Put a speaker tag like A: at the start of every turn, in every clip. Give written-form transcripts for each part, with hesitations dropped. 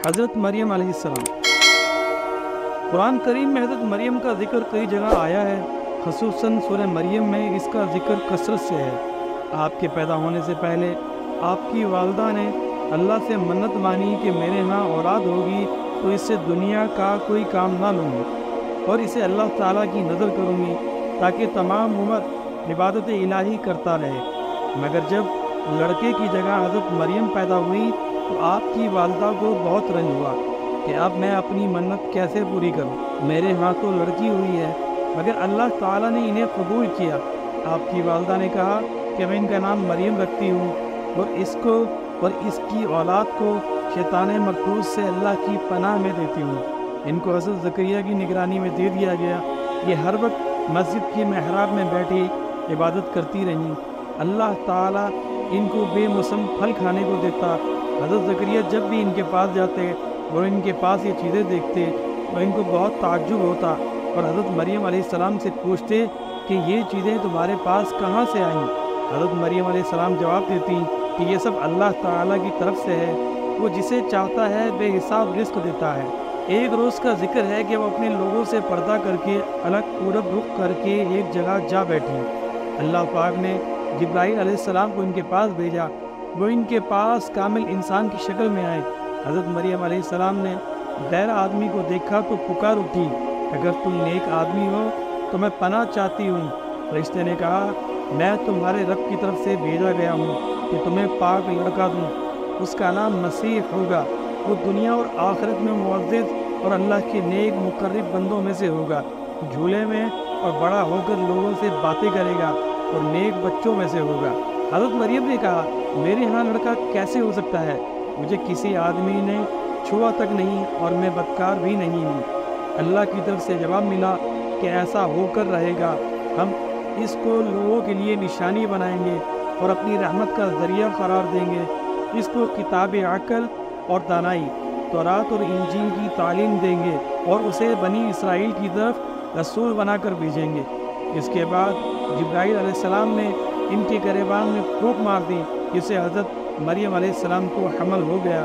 A: हज़रत मरियम अलैहिस्सलाम। कुरान करीम में हज़रत मरियम का जिक्र कई जगह आया है, ख़ुसूसन सूरह मरियम में इसका जिक्र कसरत से है। आपके पैदा होने से पहले आपकी वालदा ने अल्लाह से मन्नत मानी कि मेरे यहाँ औलाद होगी तो इससे दुनिया का कोई काम ना लूँगी और इसे अल्लाह ताला की नज़र करूँगी ताकि तमाम उम्र इबादत इलाही करता रहे। मगर जब लड़के की जगह हज़रत मरियम पैदा हुई तो आपकी वालदा को बहुत रंज हुआ कि अब मैं अपनी मन्नत कैसे पूरी करूं। मेरे यहाँ तो लड़की हुई है मगर अल्लाह ताला ने इन्हें कबूल किया। आपकी वालदा ने कहा कि मैं इनका नाम मरियम रखती हूँ और इसको और इसकी औलाद को शैतान मकरूज से अल्लाह की पनाह में देती हूँ। इनको हज़रत ज़करिया की निगरानी में दे दिया गया। ये हर वक्त मस्जिद की महराब में बैठी इबादत करती रहीं। अल्लाह ताला इनको बेमौसम फल खाने को देता। हज़रत ज़करिया जब भी इनके पास जाते और इनके पास ये चीज़ें देखते तो इनको बहुत ताज्जुब होता और हज़रत मरियम अलैहिस्सलाम से पूछते कि ये चीज़ें तुम्हारे पास कहाँ से आईं। हज़रत मरियम अलैहिस्सलाम जवाब देती कि ये सब अल्लाह ताला की तरफ से है, वो जिसे चाहता है बेहिसाब रिज़्क़ देता है। एक रोज़ का जिक्र है कि वो अपने लोगों से पर्दा करके अलग पूरब रुख करके एक जगह जा बैठी। अल्लाह पाक ने जिब्राईल अलैहिस्सलाम को इनके पास भेजा। वो इनके पास कामिल इंसान की शक्ल में आए। हज़रत मरियम अलैहिस्सलाम ने गैर आदमी को देखा तो पुकार उठी, अगर तुम नेक आदमी हो तो मैं पनाह चाहती हूँ। फरिश्ते ने कहा, मैं तुम्हारे रब की तरफ से भेजा गया हूँ कि तुम्हें पाक लड़का दूँ, उसका नाम मसीह होगा। वो दुनिया और आखिरत में मुअज़्ज़िज़ और अल्लाह के नेक मुक़र्रब बंदों में से होगा। झूले में और बड़ा होकर लोगों से बातें करेगा और नेक बच्चों में से होगा। हज़रत मरियम ने कहा, मेरे यहाँ लड़का कैसे हो सकता है? मुझे किसी आदमी ने छुआ तक नहीं और मैं बदकार भी नहीं हूँ। अल्लाह की तरफ से जवाब मिला कि ऐसा होकर रहेगा। हम इसको लोगों के लिए निशानी बनाएंगे और अपनी रहमत का ज़रिया करार देंगे। इसको किताब अक़ल और दानाई, तौरात और इंजील की तालीम देंगे और उसे बनी इसराइल की तरफ रसूल बनाकर भेजेंगे। इसके बाद जिब्राईल अलैहिस्सलाम ने इनके गिरबान में फूंक मार दी, जिससे हज़रत मरियम अलैहिस्सलाम को हमल हो गया।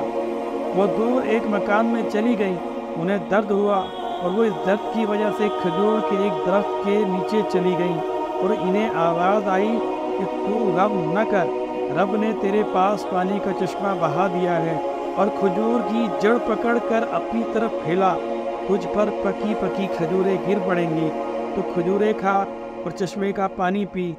A: वो दूर एक मकान में चली गई। उन्हें दर्द हुआ और वो इस दर्द की वजह से खजूर के एक दरख्त के नीचे चली गई और इन्हें आवाज़ आई कि तू गम न कर, रब ने तेरे पास पानी का चश्मा बहा दिया है और खजूर की जड़ पकड़ कर अपनी तरफ फैला। तुझ पर पकी पकी खजूरें गिर पड़ेंगी, तो खजूरें खा और चश्मे का पानी पी।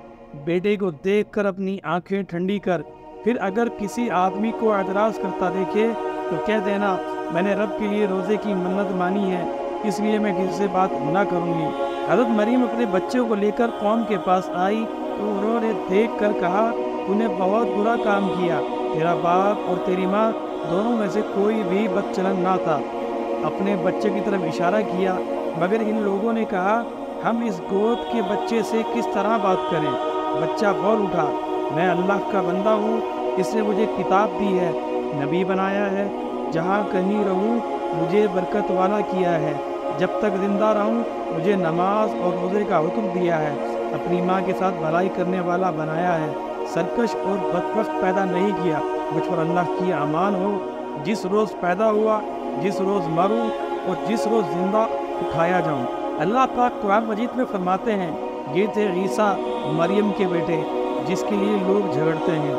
A: बेटे को देखकर अपनी आंखें ठंडी कर। फिर अगर किसी आदमी को एतराज़ करता देखे तो कह देना, मैंने रब के लिए रोज़े की मन्नत मानी है, इसलिए मैं किसी से बात ना करूँगी। हज़रत मरियम अपने बच्चे को लेकर कौम के पास आई तो उन्होंने देख कर कहा, तूने बहुत बुरा काम किया। तेरा बाप और तेरी माँ दोनों में से कोई भी बदचलन ना था। अपने बच्चे की तरफ इशारा किया, मगर इन लोगों ने कहा, हम इस गोद के बच्चे से किस तरह बात करें। बच्चा बोल उठा, मैं अल्लाह का बंदा हूँ, इसने मुझे किताब दी है, नबी बनाया है, जहाँ कहीं रहूँ मुझे बरकत वाला किया है, जब तक ज़िंदा रहूँ मुझे नमाज और रोज़े का हुक्म दिया है, अपनी माँ के साथ भलाई करने वाला बनाया है, सरकश और बदबख्त पैदा नहीं किया। मुझ पर अल्लाह की अमान हो, जिस रोज़ पैदा हुआ, जिस रोज़ मरूँ और जिस रोज़ ज़िंदा उठाया जाऊँ। अल्लाह पाक कुरान मजीद में फरमाते हैं, ये थे ईसा मरियम के बेटे जिसके लिए लोग झगड़ते हैं।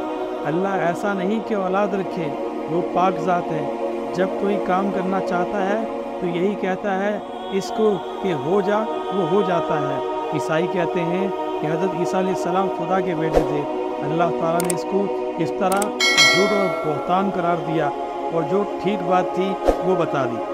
A: अल्लाह ऐसा नहीं कि औलाद रखे, वो पाक ज़ात है। जब कोई काम करना चाहता है तो यही कहता है इसको कि हो जा, वो हो जाता है। ईसाई कहते हैं कि हज़रत ईसा अलैहिस्सलाम खुदा के बेटे थे। अल्लाह ताला ने इसको इस तरह झूठ और बहतान करार दिया और जो ठीक बात थी वो बता दी।